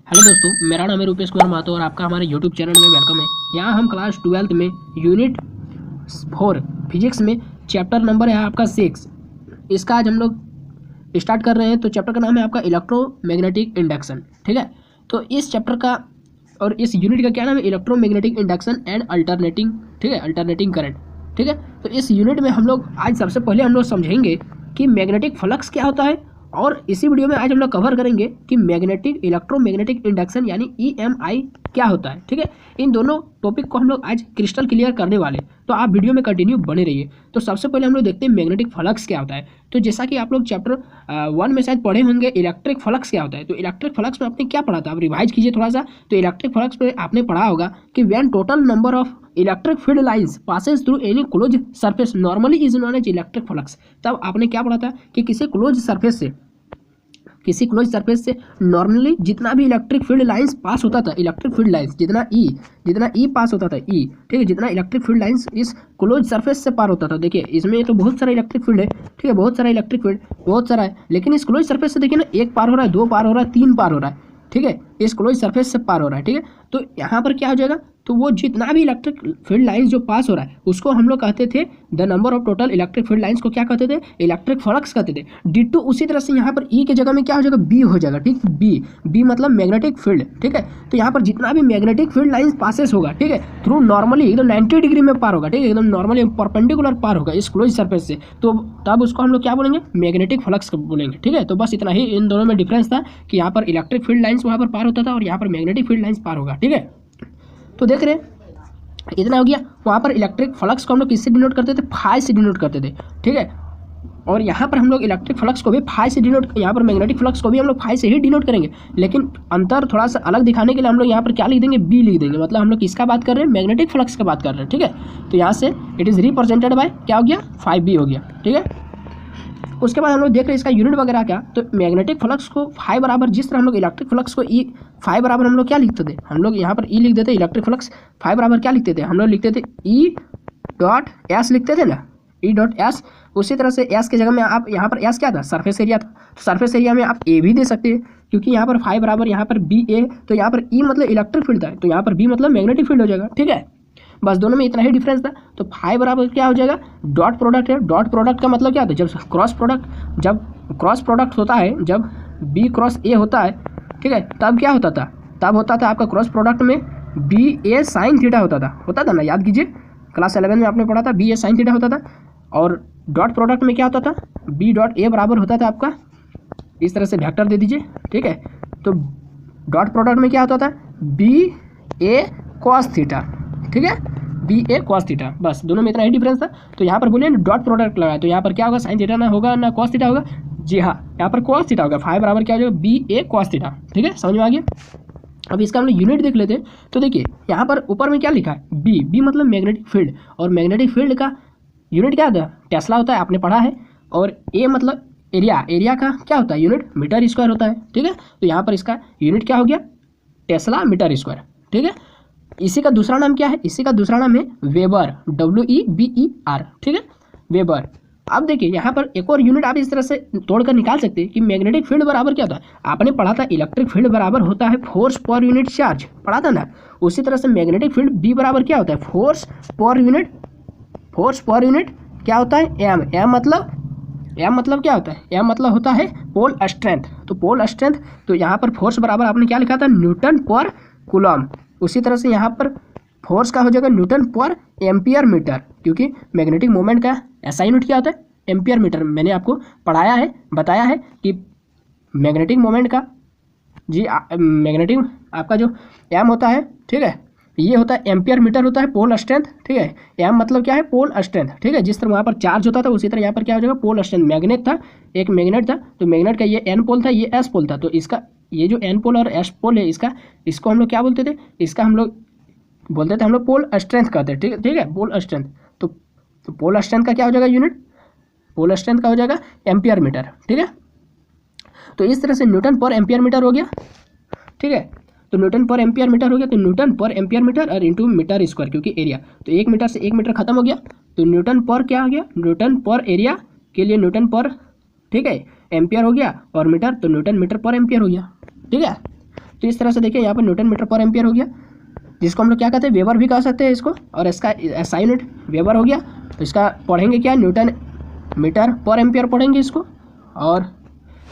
Hello दोस्तों, मेरा नाम है रूपेश कुमार महतो और आपका हमारे यूट्यूब चैनल में वेलकम है। यहाँ हम क्लास 12th में यूनिट 4 फिजिक्स में चैप्टर नंबर है आपका 6। इसका आज हम लोग स्टार्ट कर रहे हैं। तो चैप्टर का नाम है आपका इलेक्ट्रोमैग्नेटिक इंडक्शन। ठीक है, तो इस चैप्टर का और इस यूनिट का क्या नाम है, इलेक्ट्रोमैग्नेटिक इंडक्शन एंड अल्टरनेटिंग। ठीक है, अल्टरनेटिंग करंट। ठीक है, तो इस यूनिट में हम लोग आज सबसे पहले हम लोग समझेंगे कि मैग्नेटिक फ्लक्स क्या होता है, और इसी वीडियो में आज हम लोग कवर करेंगे कि मैग्नेटिक इलेक्ट्रोमैग्नेटिक इंडक्शन यानी ईएमआई क्या होता है। ठीक है, इन दोनों टॉपिक को हम लोग आज क्रिस्टल क्लियर करने वाले, तो आप वीडियो में कंटिन्यू बने रहिए। तो सबसे पहले हम लोग देखते हैं मैग्नेटिक फ्लक्स क्या होता है। तो जैसा कि आप लोग चैप्टर 1 में शायद पढ़े होंगे इलेक्ट्रिक फ्लक्स क्या होता है। तो इलेक्ट्रिक फ्लक्स में आपने क्या पढ़ा था, आप रिवाइज कीजिए थोड़ा सा। तो इलेक्ट्रिक फ्लक्स में आपने पढ़ा होगा कि when total number of electric field lines passes through any close surface normally is known as electric flux. तब आपने क्या पढ़ा था कि किसी क्लोज सरफेस से नॉर्मली जितना भी इलेक्ट्रिक फील्ड लाइंस पास होता था, इलेक्ट्रिक फील्ड लाइंस जितना ई पास होता था, ई, ठीक है, जितना इलेक्ट्रिक फील्ड लाइंस इस क्लोज सरफेस से पार होता था। देखिए इसमें तो बहुत सारा इलेक्ट्रिक फील्ड है, ठीक है, बहुत सारा इलेक्ट्रिक फील्ड बहुत सारा है, लेकिन इस क्लोज सरफेस से देखिए ना, एक पार हो रहा है, दो पार हो रहा है, तीन पार हो रहा है। ठीक है, इस क्लोज सरफेस से पार हो रहा है। ठीक है, तो यहाँ पर क्या हो जाएगा, तो वो जितना भी इलेक्ट्रिक फील्ड लाइंस जो पास हो रहा है उसको हम लोग कहते थे, the number of total electric field lines को क्या कहते थे, इलेक्ट्रिक फ्लक्स कहते थे। डिट्टो उसी तरह से यहाँ पर ई के जगह में क्या हो जाएगा, बी हो जाएगा। ठीक, बी मतलब मैग्नेटिक फील्ड। ठीक है, तो यहाँ पर जितना भी मैग्नेटिक फील्ड लाइंस पासेस होगा, ठीक है, थ्रू नॉर्मली एकदम 90 डिग्री में पार होगा, ठीक है, एकदम नॉर्मली परपेंडिकुलर पार होगा इस क्लोज सरफेस से, तो तब उसको हम लोग क्या बोलेंगे, मैग्नेटिक फ्लक्स बोलेंगे। ठीक है, तो बस इतना ही इन दोनों में डिफरेंस था कि यहाँ पर इलेक्ट्रिक फील्ड लाइंस वहाँ पर पार होता था और यहाँ पर मैग्नेटिक फील्ड लाइंस पार होगा। ठीक है, तो देख रहे हैं इतना हो गया। वहाँ पर इलेक्ट्रिक फ्लक्स को हम लोग किससे डिनोट करते थे, फाई से डिनोट करते थे। ठीक है, और यहाँ पर हम लोग इलेक्ट्रिक फ्लक्स को भी फाई से डिनोट, यहाँ पर मैग्नेटिक फ्लक्स को भी हम लोग फाई से ही डिनोट करेंगे, लेकिन अंतर थोड़ा सा अलग दिखाने के लिए हम लोग यहाँ पर क्या लिख देंगे, बी लिख देंगे। मतलब हम लोग किसका बात कर रहे हैं, मैग्नेटिक फ्लक्स का बात कर रहे हैं। ठीक है, तो यहाँ से इट इज़ रिप्रेजेंटेड बाय क्या हो गया, 5b हो गया। ठीक है, उसके बाद हम लोग देख रहे हैं इसका यूनिट वगैरह क्या। तो मैग्नेटिक फ्लक्स को फाई बराबर, जिस तरह हम लोग इलेक्ट्रिक फ्लक्स को ई फाई बराबर हम लोग क्या लिखते थे, हम लोग यहाँ पर ई लिख देते, इलेक्ट्रिक फ्लक्स फाई बराबर क्या लिखते थे, हम लोग लिखते थे ई डॉट एस लिखते थे ना, ई डॉट एस। उसी तरह से एस के जगह में आप यहाँ पर एस क्या था, सरफेस एरिया था, तो सरफेस एरिया में आप ए भी दे सकते हैं, क्योंकि यहाँ पर फाई बराबर यहाँ पर बी ए, तो यहाँ पर ई मतलब इलेक्ट्रिक फील्ड था, तो यहाँ पर बी मतलब मैग्नेटिक फील्ड हो जाएगा। ठीक है, बस दोनों में इतना ही डिफरेंस था। तो फाई बराबर क्या हो जाएगा, डॉट प्रोडक्ट है। डॉट प्रोडक्ट का मतलब क्या होता है, जब क्रॉस प्रोडक्ट होता है, जब बी क्रॉस ए होता है, ठीक है, तब क्या होता था, तब होता था आपका क्रॉस प्रोडक्ट में बी ए साइन थीटा होता था ना, याद कीजिए क्लास 11 में आपने पढ़ा था, बी ए साइन थीटा होता था। और डॉट प्रोडक्ट में क्या होता था, बी डॉट ए बराबर होता था आपका, इस तरह से वेक्टर दे दीजिए। ठीक है, तो डॉट प्रोडक्ट में क्या होता था, बी ए कॉस थीटा। ठीक है, बी ए कॉस थीटा, बस दोनों में इतना ही डिफरेंस था। तो यहाँ पर बोलिए डॉट प्रोडक्ट लगाया, तो यहाँ पर क्या होगा, साइन थीटा ना होगा ना कॉस थीटा होगा। जी हाँ, यहाँ पर कॉस थीटा होगा, फाई बराबर क्या हो जाएगा, बी ए कॉस थीटा। ठीक है, समझ में आ गया। अब इसका हम लोग यूनिट देख लेते हैं। तो देखिए यहाँ पर ऊपर में क्या लिखा है, बी मतलब मैग्नेटिक फील्ड, और मैग्नेटिक फील्ड का यूनिट क्या होता है, टेस्ला होता है, आपने पढ़ा है। और ए मतलब एरिया का क्या होता है यूनिट, मीटर स्क्वायर होता है। ठीक है, तो यहाँ पर इसका यूनिट क्या हो गया, टेस्ला मीटर स्क्वायर। ठीक है, इसी का दूसरा नाम क्या है, इसी का दूसरा नाम है वेबर, WEBER। ठीक है, वेबर। अब देखिए यहाँ पर एक और यूनिट आप इस तरह से तोड़कर निकाल सकते हैं कि मैग्नेटिक फील्ड बराबर क्या होता है, आपने पढ़ा था इलेक्ट्रिक फील्ड बराबर होता है फोर्स पर यूनिट चार्ज, पढ़ा था ना। उसी तरह से मैग्नेटिक फील्ड बी बराबर क्या होता है, फोर्स पर यूनिट क्या होता है, एम मतलब क्या होता है, एम मतलब होता है पोल स्ट्रेंथ। तो पोल स्ट्रेंथ, तो यहाँ पर फोर्स बराबर आपने क्या लिखा था, न्यूटन पर कूलम। उसी तरह से यहाँ पर फोर्स का हो जाएगा न्यूटन पर एम्पियर मीटर, क्योंकि मैग्नेटिक मोमेंट का ऐसा यूनिट क्या होता है, एम्पियर मीटर। मैंने आपको पढ़ाया है, बताया है कि मैग्नेटिक मोमेंट का मैग्नेटिक आपका जो एम होता है, ठीक है, ये होता है एम्पियर मीटर होता है पोल स्ट्रेंथ। ठीक है, एम मतलब क्या है, पोल स्ट्रेंथ। ठीक है, जिस तरह वहाँ पर चार्ज होता था उसी तरह यहाँ पर क्या हो जाएगा, पोल स्ट्रेंथ। मैग्नेट था, एक मैग्नेट था, तो मैग्नेट का ये एन पोल था, ये एस पोल था, तो इसका ये जो एन पोल और एस पोल है, इसको हम लोग क्या बोलते थे, इसका हम लोग बोलते थे, हम लोग पोल स्ट्रेंथ कहते हैं। ठीक है, पोल स्ट्रेंथ। तो पोल स्ट्रेंथ का क्या हो जाएगा यूनिट, पोल स्ट्रेंथ का हो जाएगा एम्पियर मीटर। ठीक है, तो इस तरह से न्यूटन पर एम्पियर मीटर हो गया। ठीक है, तो न्यूटन पर एम्पियर मीटर हो गया, तो न्यूटन पर एम्पियर मीटर और इंटू मीटर स्क्वायर, क्योंकि एरिया, तो 1 मीटर से 1 मीटर खत्म हो गया, तो न्यूटन पर क्या हो गया, न्यूटन पर एरिया के लिए न्यूटन पर, ठीक है, एम्पियर हो गया, और मीटर तो न्यूटन मीटर पर एम्पियर हो गया। ठीक है, तो इस तरह से देखिए यहाँ पर न्यूटन मीटर पर एम्पियर हो गया, जिसको हम लोग क्या कहते हैं, वेबर भी कह सकते हैं इसको, और इसका SI यूनिट वेबर हो गया। तो इसका पढ़ेंगे क्या, न्यूटन मीटर पर एम्पियर पढ़ेंगे इसको। और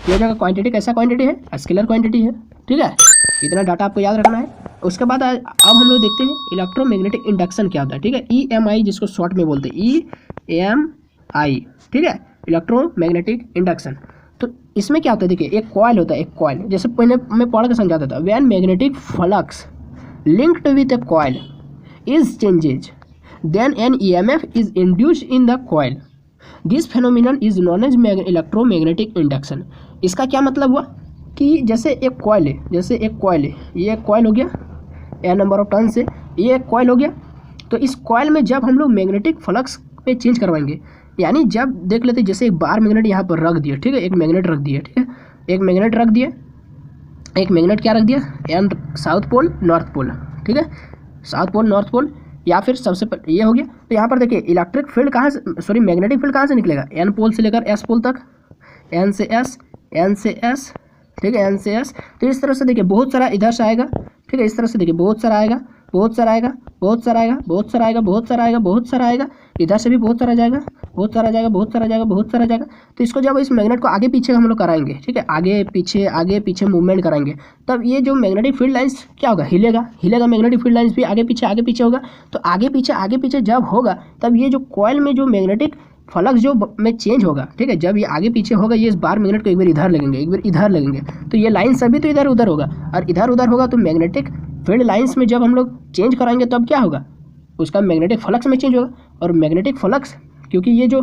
ये जगह क्वांटिटी कैसा क्वांटिटी है, स्केलर क्वांटिटी है, ठीक है। इतना डाटा आपको याद रखना है। उसके बाद अब हम लोग देखते हैं इलेक्ट्रोमैग्नेटिक इंडक्शन क्या होता है, ठीक है। EMI जिसको शॉर्ट में बोलते हैं, EMI, ठीक है, इलेक्ट्रोमैग्नेटिक इंडक्शन। तो इसमें क्या होता है, देखिए एक कॉइल होता है, एक कॉइल, जैसे पहले मैं पढ़ के समझाता था, when magnetic flux linked with a coil is changes, then an EMF is induced in the coil. This phenomenon is known as electromagnetic induction. इसका क्या मतलब हुआ कि जैसे एक कॉइल है, जैसे एक कॉइल है, ये एक कॉइल हो गया n नंबर ऑफ टर्न से, ये एक कॉइल हो गया। तो इस कॉइल में जब हम लोग मैग्नेटिक फ्लक्स पे चेंज करवाएंगे, यानी जब देख लेते जैसे एक बार मैग्नेट यहाँ पर रख दिया, ठीक है, एक मैग्नेट रख दिया, ठीक है, एक मैग्नेट रख दिया, एक मैग्नेट क्या रख दिया, and south pole north pole, ठीक है, साउथ पोल नॉर्थ पोल, या फिर सबसे ये हो गया। तो यहाँ पर देखिए इलेक्ट्रिक फील्ड कहाँ से, सॉरी मैग्नेटिक फील्ड कहाँ से निकलेगा, N पोल से लेकर S पोल तक, N से S, N से S, ठीक है, N से S। तो इस तरह से देखिए बहुत सारा इधर से आएगा, ठीक है, इस तरह से देखिए बहुत सारा आएगा, बहुत सारा आएगा, बहुत सारा आएगा, बहुत सारा आएगा, बहुत सारा आएगा, बहुत सारा आएगा, इधर से भी बहुत सारा जाएगा, बहुत सारा जाएगा, बहुत सारा जाएगा, बहुत सारा जाएगा। तो इसको जब इस मैग्नेट को आगे पीछे हम लोग कराएंगे, ठीक है, आगे पीछे मूवमेंट कराएंगे, तब ये जो मैग्नेटिक फील्ड लाइंस क्या होगा, हिलेगा मैग्नेटिक फील्ड लाइंस भी आगे पीछे होगा। तो आगे पीछे जब होगा, तब ये जो कॉइल में जो मैग्नेटिक फ्लक्स जो में चेंज होगा, ठीक है, जब ये आगे पीछे होगा, ये इस बार मैग्नेट को एक बार इधर लगेंगे, एक बार इधर लगेंगे, तो ये लाइन सभी तो इधर उधर होगा, और इधर उधर होगा। तो मैग्नेटिक फील्ड लाइंस में जब हम लोग चेंज कराएंगे तब क्या होगा, उसका मैग्नेटिक फ्लक्स में चेंज होगा। और मैग्नेटिक फ्लक्स, क्योंकि ये जो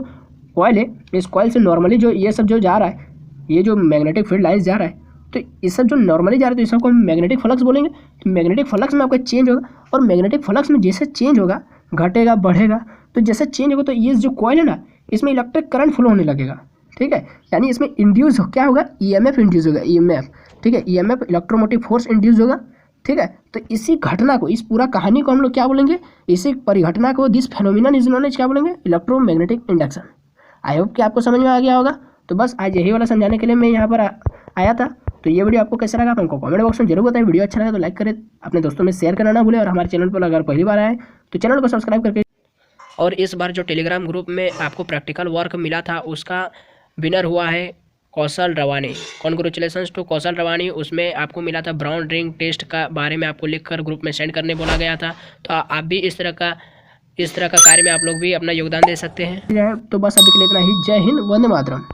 कॉइल है, इस कॉइल से नॉर्मली जो ये सब जो जा रहा है, ये जो मैग्नेटिक फील्ड लाइंस जा रहा है, तो ये सब जो नॉर्मली जा रहा है, तो इस सबको हम मैग्नेटिक फ्लक्स बोलेंगे। तो मैग्नेटिक फ्लक्स में आपका चेंज होगा, और मैग्नेटिक फ्लक्स में जैसे चेंज होगा, घटेगा बढ़ेगा, तो जैसे चेंज होगा तो ये जो कॉइल है ना, इसमें इलेक्ट्रिक करंट फ्लो होने लगेगा, ठीक है, यानी इसमें इंड्यूस क्या होगा, EMF इंड्यूस होगा, EMF, ठीक है, EMF इलेक्ट्रोमोटिव फोर्स इंड्यूस होगा, ठीक है। तो इसी घटना को, इस पूरा कहानी को हम लोग क्या बोलेंगे, इसी परिघटना को, this phenomenon is known as क्या बोलेंगे, इलेक्ट्रोमैग्नेटिक इंडक्शन। आई होप कि आपको समझ में आ गया होगा। तो बस आज यही वाला समझाने के लिए मैं यहाँ पर आया था। तो ये वीडियो आपको कैसा लगा, आप हमको कमेंट बॉक्स में जरूर बताएं। वीडियो अच्छा लगा तो लाइक करें, अपने दोस्तों में शेयर करना ना भूलें, और हमारे चैनल पर अगर पहली बार आए तो चैनल को सब्सक्राइब करके। और इस बार जो टेलीग्राम ग्रुप में आपको प्रैक्टिकल वर्क मिला था, उसका विनर हुआ है कौशल रवानी। कॉन्ग्रेचुलेशंस टू कौशल रवानी। उसमें आपको मिला था ब्राउन रिंग टेस्ट का बारे में आपको लिखकर ग्रुप में सेंड करने बोला गया था। तो आप भी इस तरह का कार्य में आप लोग भी अपना योगदान दे सकते हैं। तो बस अभी के लिए इतना ही। जय हिंद, वंदे मातरम।